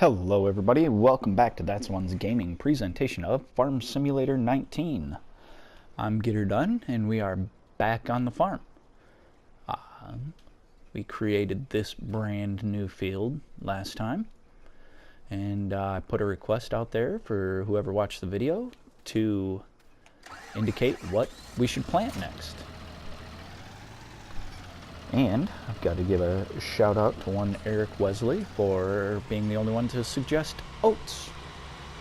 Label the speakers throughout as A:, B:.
A: Hello everybody, welcome back to That's One's gaming presentation of Farm Simulator 19. I'm Getter Dunn and we are back on the farm. We created this brand new field last time and I put a request out there for whoever watched the video to indicate what we should plant next. And I've got to give a shout out to one Eric Wesley for being the only one to suggest oats.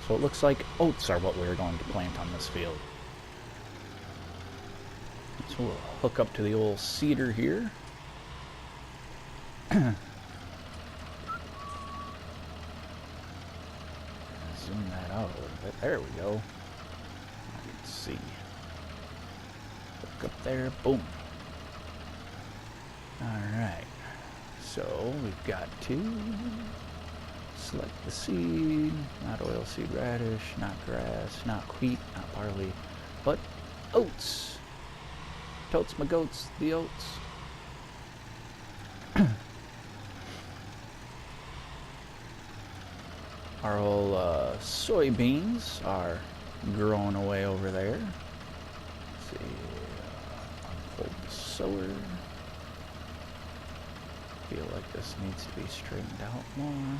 A: So it looks like oats are what we're going to plant on this field. So we'll hook up to the old seeder here. Zoom that out a little bit. There we go. I can see. Hook up there. Boom. Alright, so we've got to select the seed, not oilseed radish, not grass, not wheat, not barley, but oats. Totes my goats, the oats. Our old soybeans are growing away over there. Let's see, unfold the sower. Feel like this needs to be straightened out more.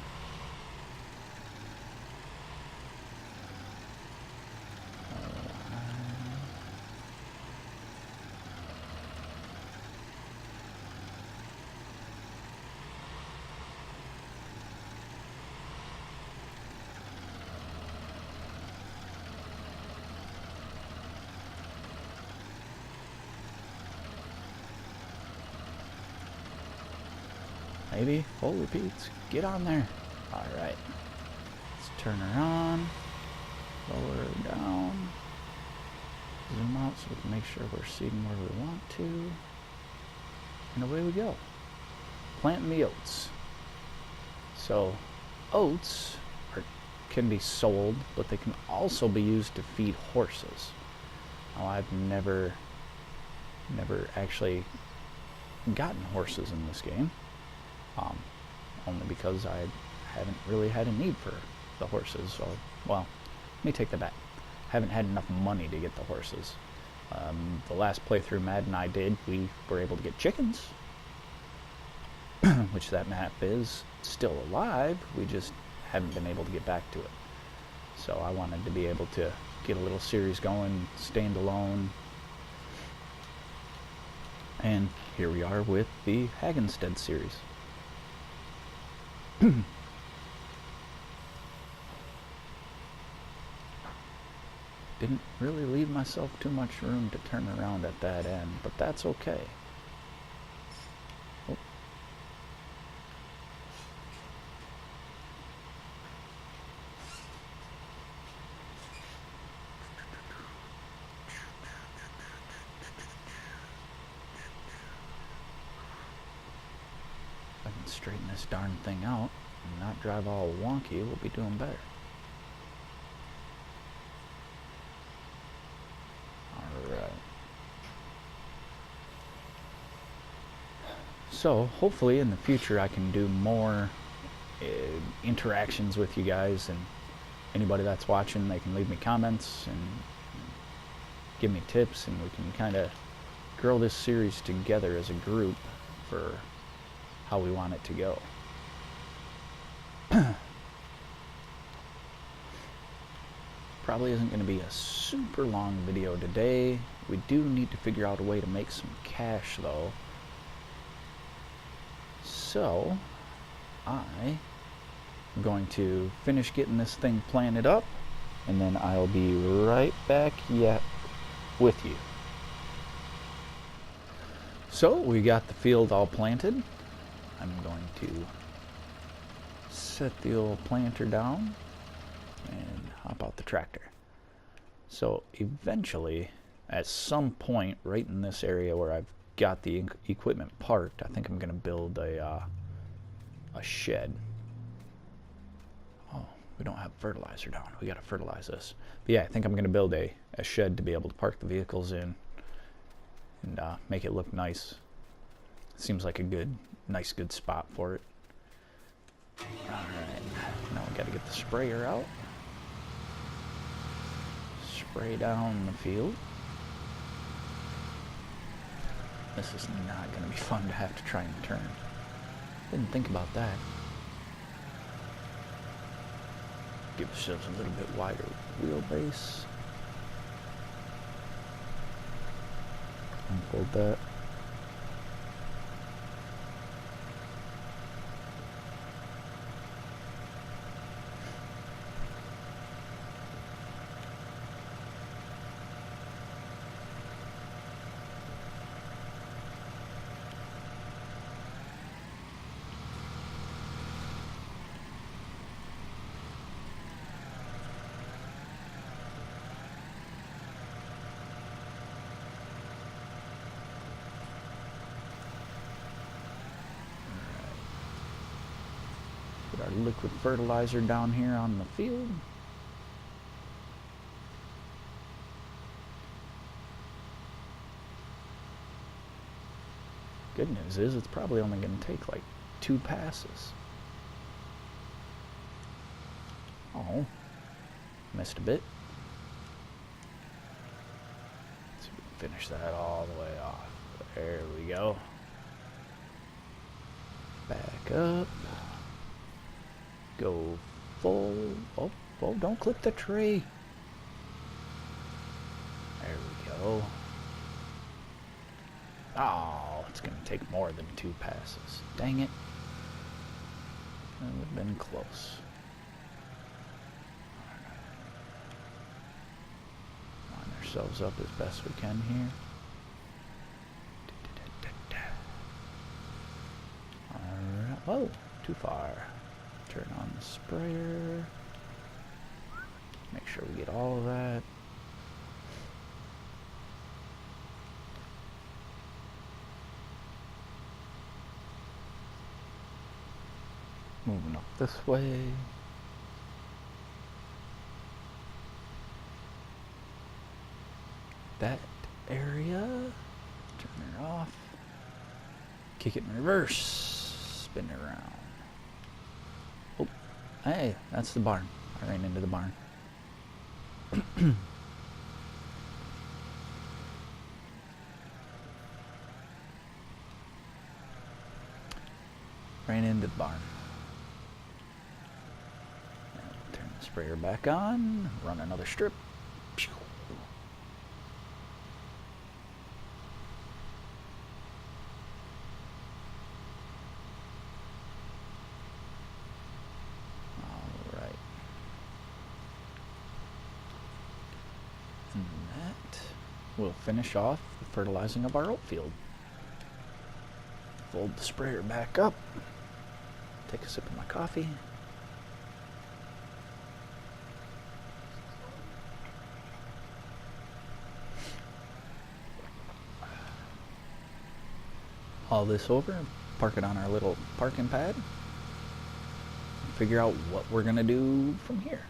A: Maybe. Holy Pete's. Get on there. Alright. Let's turn her on. Lower her down. Zoom out so we can make sure we're seeding where we want to. And away we go. Planting the oats. So, oats can be sold, but they can also be used to feed horses. Now, I've never actually gotten horses in this game. Only because I haven't really had a need for the horses. So, well, let me take that back. I haven't had enough money to get the horses. The last playthrough Matt and I did, we were able to get chickens, which that map is still alive. We just haven't been able to get back to it. So I wanted to be able to get a little series going, stand alone. And here we are with the Hagenstedt series. Didn't really leave myself too much room to turn around at that end, but that's okay. Oh. If I can straighten this darn thing out and not drive all wonky, we'll be doing better. Alright. So, hopefully in the future I can do more interactions with you guys, and anybody that's watching, they can leave me comments and give me tips, and we can kind of grow this series together as a group for how we want it to go. Probably isn't going to be a super long video today. We do need to figure out a way to make some cash though. So I'm going to finish getting this thing planted up, and then I'll be right back with you. So we got the field all planted. I'm going to set the old planter down and hop out the tractor. So eventually, at some point right in this area where I've got the equipment parked, I think I'm going to build a shed. Oh, we don't have fertilizer down. We got to fertilize this. But yeah, I think I'm going to build a shed to be able to park the vehicles in and make it look nice. Seems like a nice good spot for it. Alright, now we Get the sprayer out. Spray down the field. This is not going to be fun to have to try and turn. Didn't think about that. Give ourselves a little bit wider wheelbase. Unfold that. Put our liquid fertilizer down here on the field. Good news is it's probably only going to take like 2 passes. Oh, missed a bit. Let's see if we can finish that all the way off. There we go. Back up. Go full. Oh, oh, don't clip the tree. There we go. Oh, it's going to take more than 2 passes. Dang it. That would have been close. Line ourselves up as best we can here. Alright. Oh, too far. Turn on the sprayer. Make sure we get all of that. Moving up this way. That area. Turn it off. Kick it in reverse. Spin it around. Oh, hey, that's the barn. I ran into the barn. Ran into the barn. Turn the sprayer back on. Run another strip. Pew. Alright. And that will finish off the fertilizing of our oat field. Fold the sprayer back up. Take a sip of my coffee. Haul this over, park it on our little parking pad, and figure out what we're gonna do from here.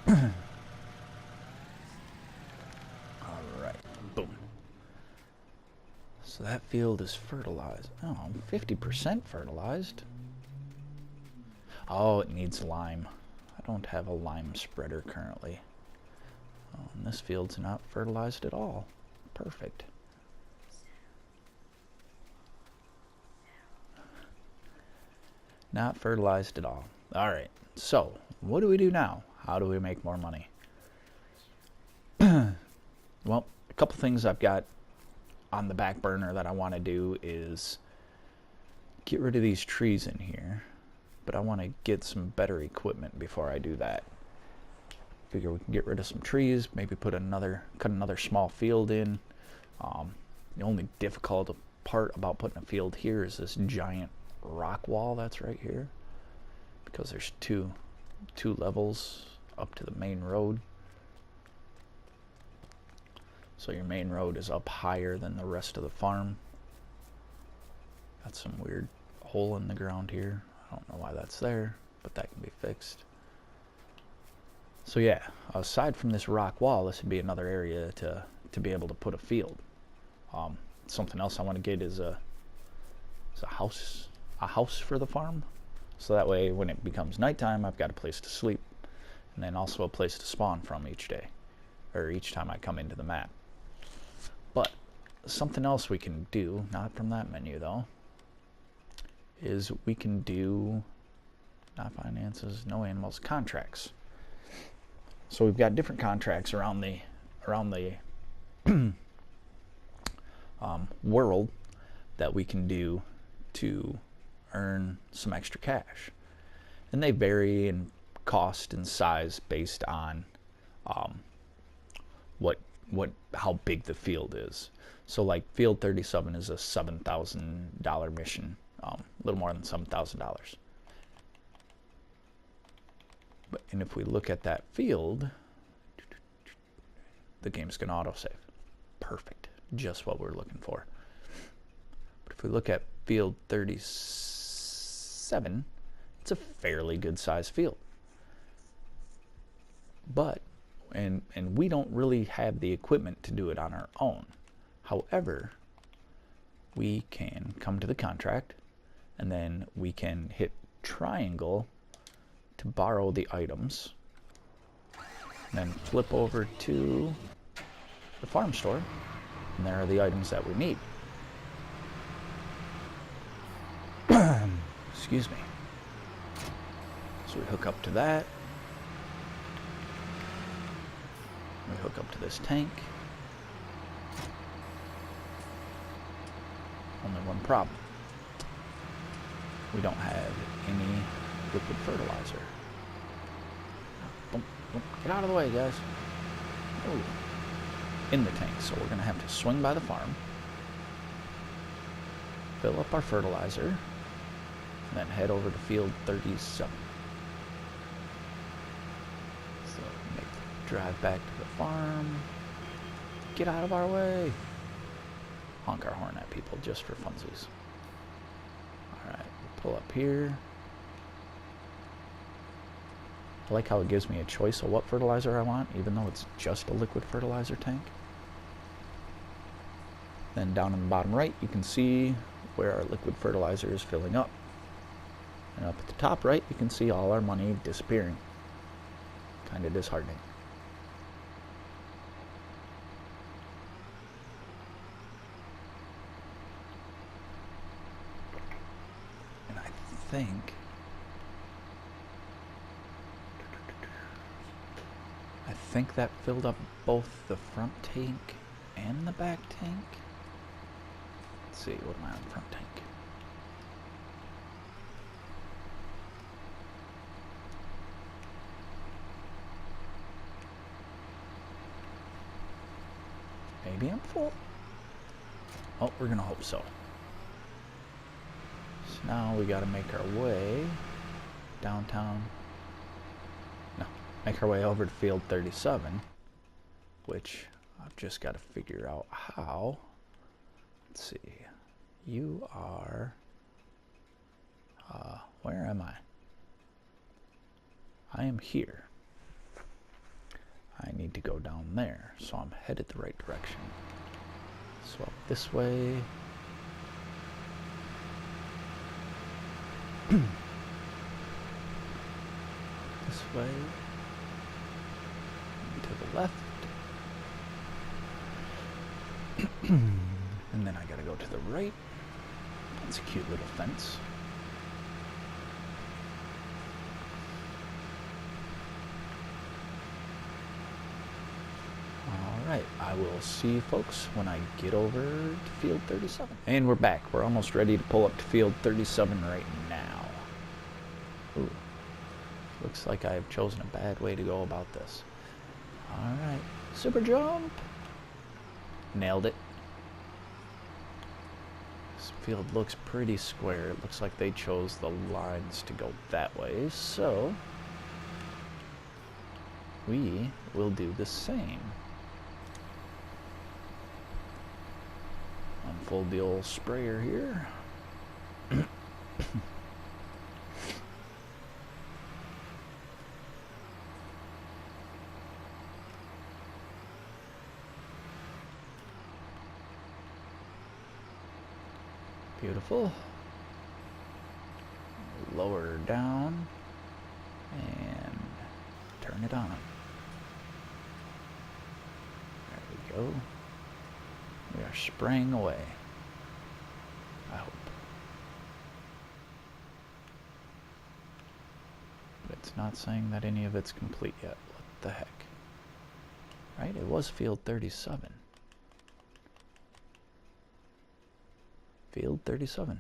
A: Alright, boom. So that field is fertilized. Oh, 50% fertilized. Oh, it needs lime. I don't have a lime spreader currently. Oh, and this field's not fertilized at all. Perfect. Not fertilized at all. Alright, so what do we do now? How do we make more money? Well, a couple things I've got on the back burner that I want to do is get rid of these trees in here, but I want to get some better equipment before I do that. Figure we can get rid of some trees, maybe cut another small field in. The only difficult part about putting a field here is this giant rock wall that's right here, because there's two levels up to the main road. So your main road is up higher than the rest of the farm. Got some weird hole in the ground here. I don't know why that's there, but that can be fixed. So yeah, aside from this rock wall, this would be another area to be able to put a field. Something else I want to get is a house for the farm. So that way when it becomes nighttime, I've got a place to sleep, and then also a place to spawn from each day, or each time I come into the map. But something else we can do, not from that menu though, is we can do, not finances, no animals, contracts. So we've got different contracts around the world that we can do to earn some extra cash, and they vary in cost and size based on how big the field is. So like field 37 is a $7,000 mission, a little more than $7,000. And if we look at that field, the game's going to autosave. Perfect. Just what we're looking for. But if we look at field 37, it's a fairly good sized field. But, and we don't really have the equipment to do it on our own. However, we can come to the contract, and then we can hit triangle to borrow the items, and then flip over to the farm store, and there are the items that we need. Excuse me. So we hook up to that. We hook up to this tank. Only one problem. We don't have any liquid fertilizer. Get out of the way, guys. Ooh. In the tank, so we're going to have to swing by the farm, fill up our fertilizer, and then head over to field 37. So make the drive back to the farm. Get out of our way. Honk our horn at people just for funsies. Alright, we'll pull up here. I like how it gives me a choice of what fertilizer I want, even though it's just a liquid fertilizer tank. Then down in the bottom right, you can see where our liquid fertilizer is filling up. And up at the top right, you can see all our money disappearing. Kind of disheartening. And I think that filled up both the front tank and the back tank. Let's see, what am I on the front tank? Maybe I'm full. Oh, we're gonna hope so. So now we gotta make our way downtown. No, make our way over to field 37, which I've just got to figure out how. Let's see. You are... where am I? I am here. I need to go down there, so I'm headed the right direction. So up this way. This way. And to the left. And then I gotta go to the right. That's a cute little fence. Alright, I will see you folks when I get over to field 37. And we're back. We're almost ready to pull up to field 37 right now. Ooh. Looks like I have chosen a bad way to go about this. Alright, super jump! Nailed it. This field looks pretty square. It looks like they chose the lines to go that way, so we will do the same. Unfold the old sprayer here. Beautiful. lower her down and turn it on. There we go. We are spraying away. I hope. But it's not saying that any of it's complete yet. What the heck? Right? It was field 37. Field 37.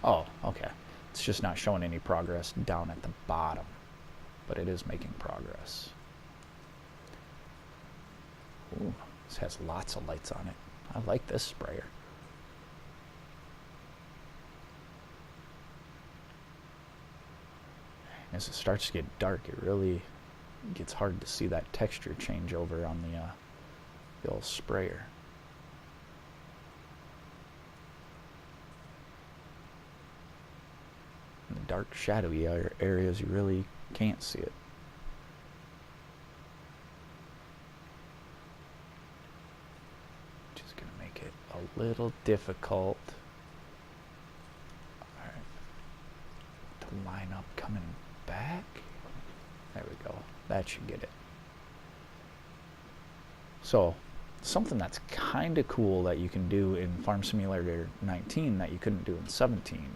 A: Oh, okay. It's just not showing any progress down at the bottom. But it is making progress. Ooh, this has lots of lights on it. I like this sprayer. As it starts to get dark, it really gets hard to see that texture change over on the old sprayer. In the dark, shadowy areas, you really can't see it. Just gonna make it a little difficult. All right, to line up coming back. There we go. That should get it. So, something that's kind of cool that you can do in Farm Simulator 19 that you couldn't do in 17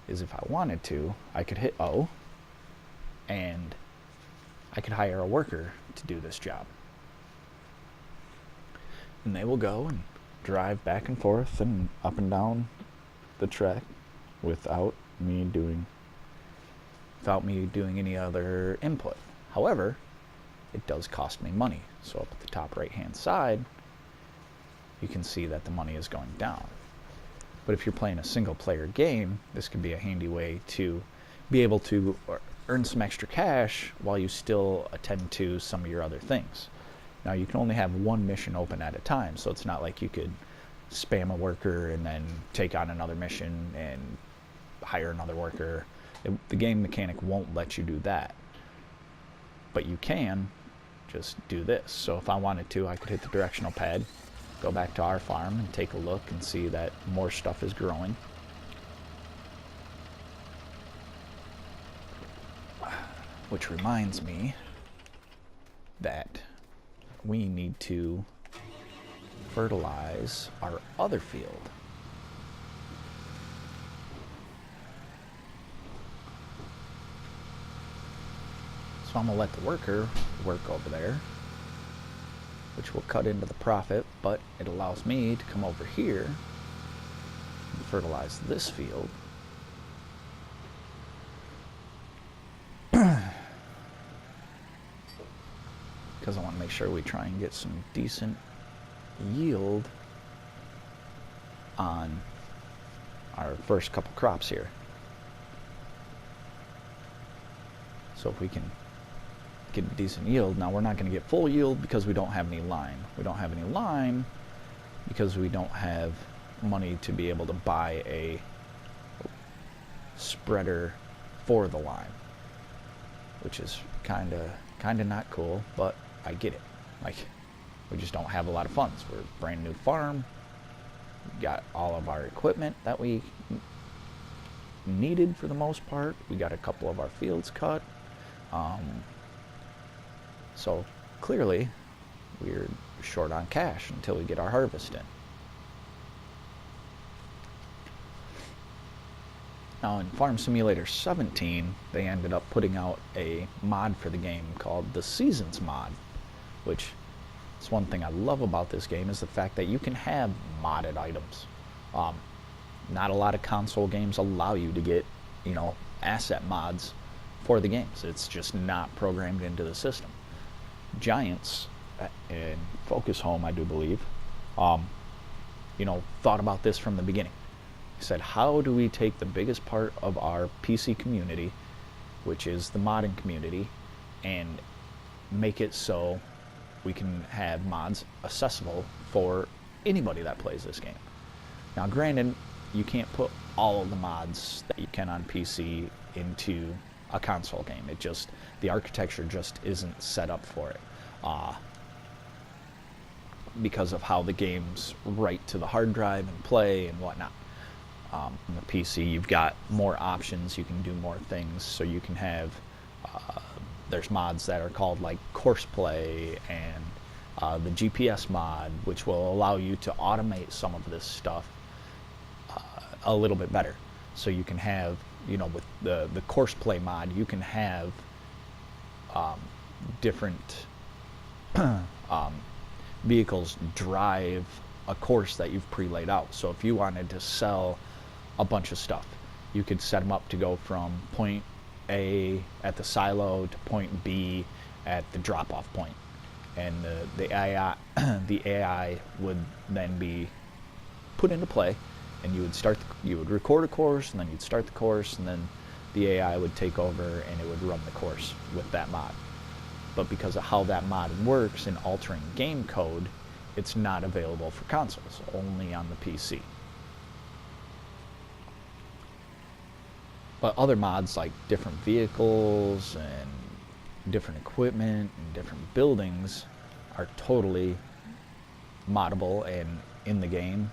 A: is if I wanted to, I could hit O and I could hire a worker to do this job. And they will go and drive back and forth and up and down the track without me doing any other input. However, it does cost me money. So up at the top right hand side, you can see that the money is going down. But if you're playing a single player game, this could be a handy way to be able to earn some extra cash while you still attend to some of your other things. Now you can only have one mission open at a time, so it's not like you could spam a worker and then take on another mission and hire another worker. The game mechanic won't let you do that. But you can just do this. So if I wanted to, I could hit the directional pad, go back to our farm and take a look and see that more stuff is growing. Which reminds me that we need to fertilize our other field. So I'm going to let the worker work over there, which will cut into the profit, but it allows me to come over here and fertilize this field. Because I want to make sure we try and get some decent yield on our first couple crops here. So if we can get a decent yield, now we're not going to get full yield because we don't have any line. We don't have any line because we don't have money to be able to buy a spreader for the line, which is kind of not cool, but I get it. Like, we just don't have a lot of funds. We're a brand new farm. We got all of our equipment that we needed for the most part. We got a couple of our fields cut. So clearly we're short on cash until we get our harvest in. Now in Farm Simulator 17, they ended up putting out a mod for the game called the Seasons mod, which is one thing I love about this game, is the fact that you can have modded items. Not a lot of console games allow you to get, asset mods for the games. It's just not programmed into the system. Giants and Focus Home, I do believe, thought about this from the beginning. He said, how do we take the biggest part of our PC community, which is the modding community, and make it so we can have mods accessible for anybody that plays this game. Now granted, you can't put all of the mods that you can on PC into a console game. The architecture just isn't set up for it because of how the games write to the hard drive and play and whatnot. On the PC, you've got more options. You can do more things. So you can have, there's mods that are called like Courseplay and the GPS mod, which will allow you to automate some of this stuff a little bit better. So you can have, you know, with the Courseplay mod, you can have different vehicles drive a course that you've pre-laid out. So if you wanted to sell a bunch of stuff, you could set them up to go from point A at the silo to point B at the drop-off point. And the AI would then be put into play, and you would record a course, and then you'd start the course, and then the AI would take over and it would run the course with that mod. But because of how that mod works in altering game code, it's not available for consoles, only on the PC. But other mods like different vehicles and different equipment and different buildings are totally moddable and in the game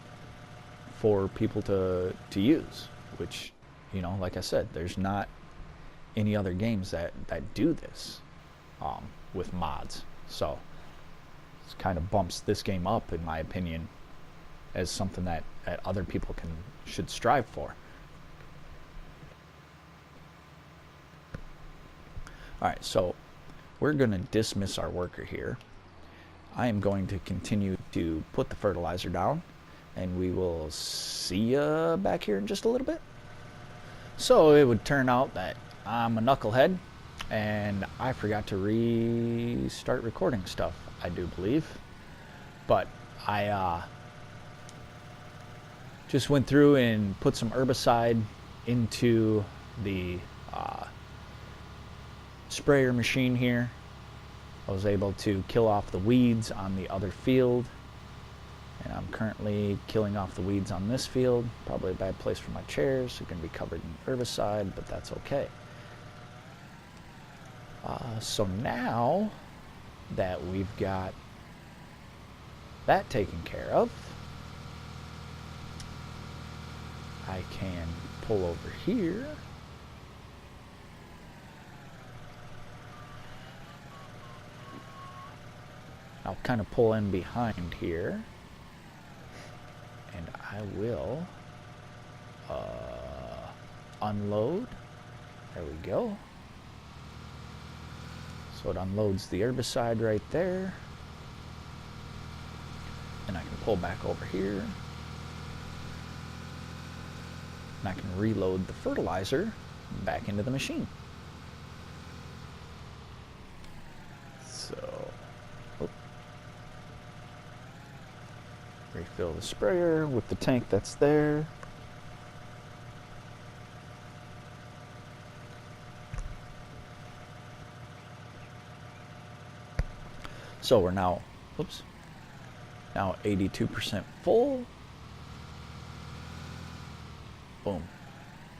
A: for people to use, which, you know, like I said, there's not any other games that do this with mods. So it kind of bumps this game up, in my opinion, as something that other people should strive for. Alright, so we're going to dismiss our worker here. I am going to continue to put the fertilizer down, and we will see you back here in just a little bit. So it would turn out that I'm a knucklehead, and I forgot to restart recording stuff, I do believe. But I just went through and put some herbicide into the sprayer machine here. I was able to kill off the weeds on the other field, and I'm currently killing off the weeds on this field. Probably a bad place for my chairs. They're going to be covered in herbicide, but that's okay. So now that we've got that taken care of, I can pull over here. I'll kind of pull in behind here, and I will unload. There we go. So it unloads the herbicide right there. And I can pull back over here. And I can reload the fertilizer back into the machine. So, refill the sprayer with the tank that's there. So we're now, now 82% full. Boom.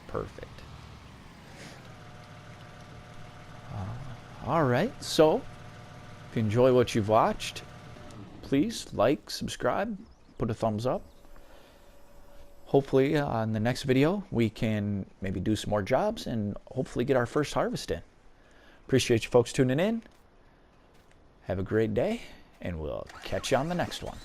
A: Perfect. All right. So if you enjoy what you've watched, please like, subscribe, put a thumbs up. Hopefully on the next video we can maybe do some more jobs and hopefully get our first harvest in. Appreciate you folks tuning in. Have a great day, and we'll catch you on the next one.